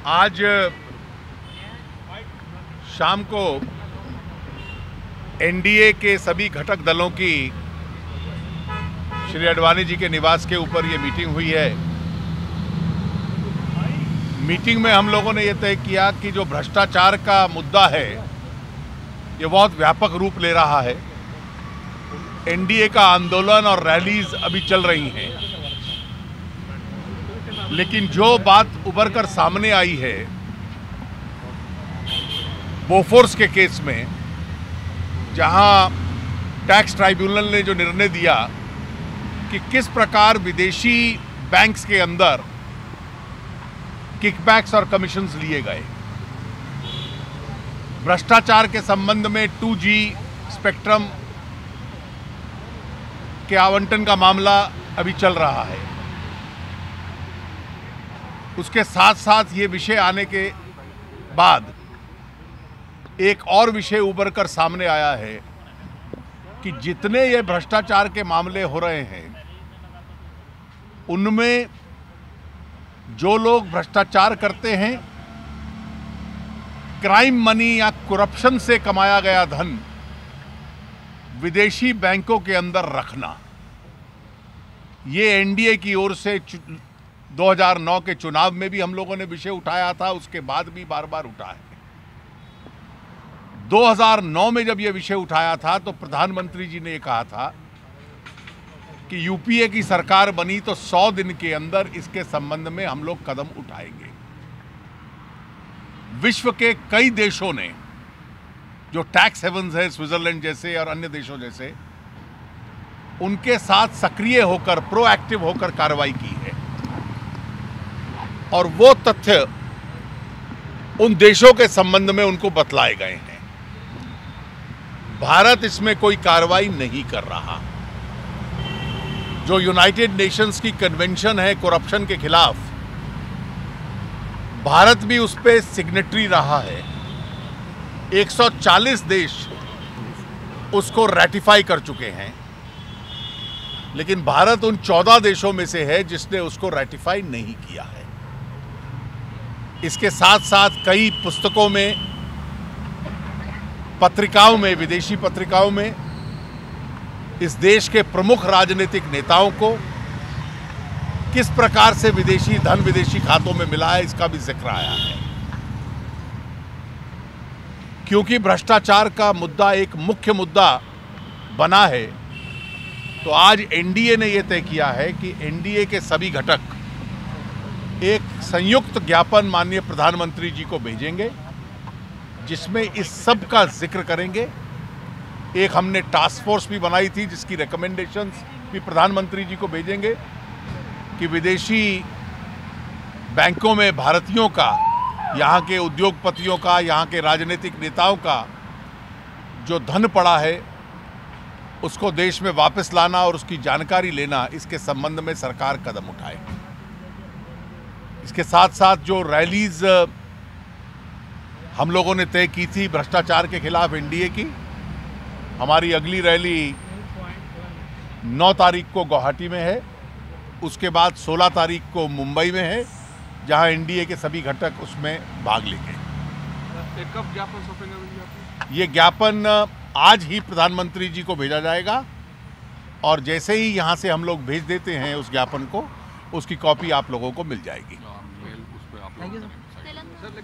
आज शाम को एनडीए के सभी घटक दलों की श्री अडवाणी जी के निवास के ऊपर ये मीटिंग हुई है। मीटिंग में हम लोगों ने ये तय किया कि जो भ्रष्टाचार का मुद्दा है ये बहुत व्यापक रूप ले रहा है। एनडीए का आंदोलन और रैलीज अभी चल रही हैं, लेकिन जो बात उभर कर सामने आई है बोफोर्स के केस में, जहां टैक्स ट्राइब्यूनल ने जो निर्णय दिया कि किस प्रकार विदेशी बैंक्स के अंदर किकबैक्स और कमीशंस लिए गए, भ्रष्टाचार के संबंध में 2G स्पेक्ट्रम के आवंटन का मामला अभी चल रहा है। उसके साथ साथ ये विषय आने के बाद एक और विषय उभर कर सामने आया है कि जितने ये भ्रष्टाचार के मामले हो रहे हैं उनमें जो लोग भ्रष्टाचार करते हैं, क्राइम मनी या करप्शन से कमाया गया धन विदेशी बैंकों के अंदर रखना, ये एनडीए की ओर से 2009 के चुनाव में भी हम लोगों ने विषय उठाया था, उसके बाद भी बार बार उठा है। 2009 में जब यह विषय उठाया था तो प्रधानमंत्री जी ने कहा था कि यूपीए की सरकार बनी तो 100 दिन के अंदर इसके संबंध में हम लोग कदम उठाएंगे। विश्व के कई देशों ने, जो टैक्स हेवन्स है स्विट्जरलैंड जैसे और अन्य देशों जैसे, उनके साथ सक्रिय होकर, प्रोएक्टिव होकर कार्रवाई की है। और वो तथ्य उन देशों के संबंध में उनको बतलाए गए हैं। भारत इसमें कोई कार्रवाई नहीं कर रहा। जो यूनाइटेड नेशंस की कन्वेंशन है करप्शन के खिलाफ, भारत भी उस पे सिग्नेटरी रहा है। 140 देश उसको रैटिफाई कर चुके हैं, लेकिन भारत उन 14 देशों में से है जिसने उसको रैटिफाई नहीं किया है। इसके साथ साथ कई पुस्तकों में, पत्रिकाओं में, विदेशी पत्रिकाओं में इस देश के प्रमुख राजनीतिक नेताओं को किस प्रकार से विदेशी धन विदेशी खातों में मिला है, इसका भी जिक्र आया है। क्योंकि भ्रष्टाचार का मुद्दा एक मुख्य मुद्दा बना है, तो आज एनडीए ने यह तय किया है कि एनडीए के सभी घटक एक संयुक्त ज्ञापन माननीय प्रधानमंत्री जी को भेजेंगे, जिसमें इस सब का जिक्र करेंगे। एक हमने टास्क फोर्स भी बनाई थी जिसकी रिकमेंडेशंस भी प्रधानमंत्री जी को भेजेंगे कि विदेशी बैंकों में भारतीयों का, यहाँ के उद्योगपतियों का, यहाँ के राजनीतिक नेताओं का जो धन पड़ा है उसको देश में वापस लाना और उसकी जानकारी लेना, इसके संबंध में सरकार कदम उठाए। इसके साथ साथ जो रैलीज हम लोगों ने तय की थी भ्रष्टाचार के खिलाफ एनडीए की, हमारी अगली रैली 9 तारीख को गुवाहाटी में है, उसके बाद 16 तारीख को मुंबई में है, जहां एनडीए के सभी घटक उसमें भाग लेंगे। कब ज्ञापन सौंपेंगे? ये ज्ञापन आज ही प्रधानमंत्री जी को भेजा जाएगा, और जैसे ही यहाँ से हम लोग भेज देते हैं उस ज्ञापन को, उसकी कॉपी आप लोगों को मिल जाएगी।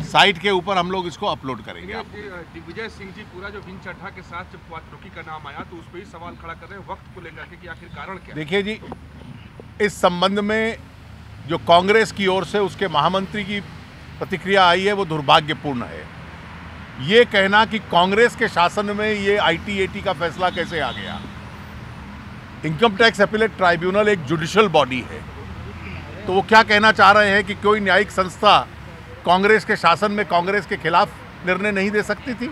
साइट के ऊपर हम लोग इसको अपलोड करेंगे। दिग्विजय सिंह जी पूरा जो विंग चड्ढा के साथ जब वाटरोकी का नाम आया तो उस पर ही सवाल खड़ा कर रहे हैं वक्त को लेकर के कि आखिर कारण क्या? देखिए जी, इस संबंध में जो कांग्रेस की ओर से उसके महामंत्री की प्रतिक्रिया आई है वो दुर्भाग्यपूर्ण है। ये कहना कि कांग्रेस के शासन में ये ITAT का फैसला कैसे आ गया। इनकम टैक्स अपीलेट ट्राइब्यूनल एक जुडिशियल बॉडी है, तो वो क्या कहना चाह रहे हैं कि कोई न्यायिक संस्था कांग्रेस के शासन में कांग्रेस के खिलाफ निर्णय नहीं दे सकती थी?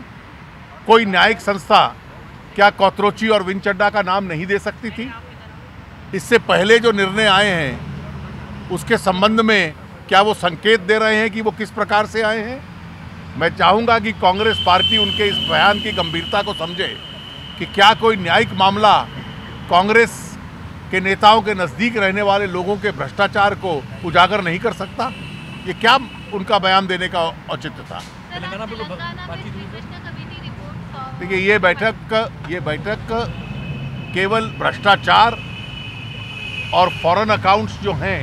कोई न्यायिक संस्था क्या कोथरुची और विंग चड्ढा का नाम नहीं दे सकती थी? इससे पहले जो निर्णय आए हैं उसके संबंध में क्या वो संकेत दे रहे हैं कि वो किस प्रकार से आए हैं? मैं चाहूँगा कि कांग्रेस पार्टी उनके इस बयान की गंभीरता को समझे कि क्या कोई न्यायिक मामला कांग्रेस के नेताओं के नज़दीक रहने वाले लोगों के भ्रष्टाचार को उजागर नहीं कर सकता। ये क्या उनका बयान देने का औचित्य था। तेलंगाना में बातचीत हुई रिपोर्ट। देखिए, ये बैठक केवल भ्रष्टाचार और फॉरेन अकाउंट्स जो हैं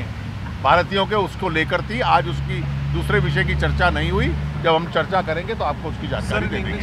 भारतीयों के, उसको लेकर थी। आज उसकी दूसरे विषय की चर्चा नहीं हुई। जब हम चर्चा करेंगे तो आपको उसकी जानकारी दे देंगे।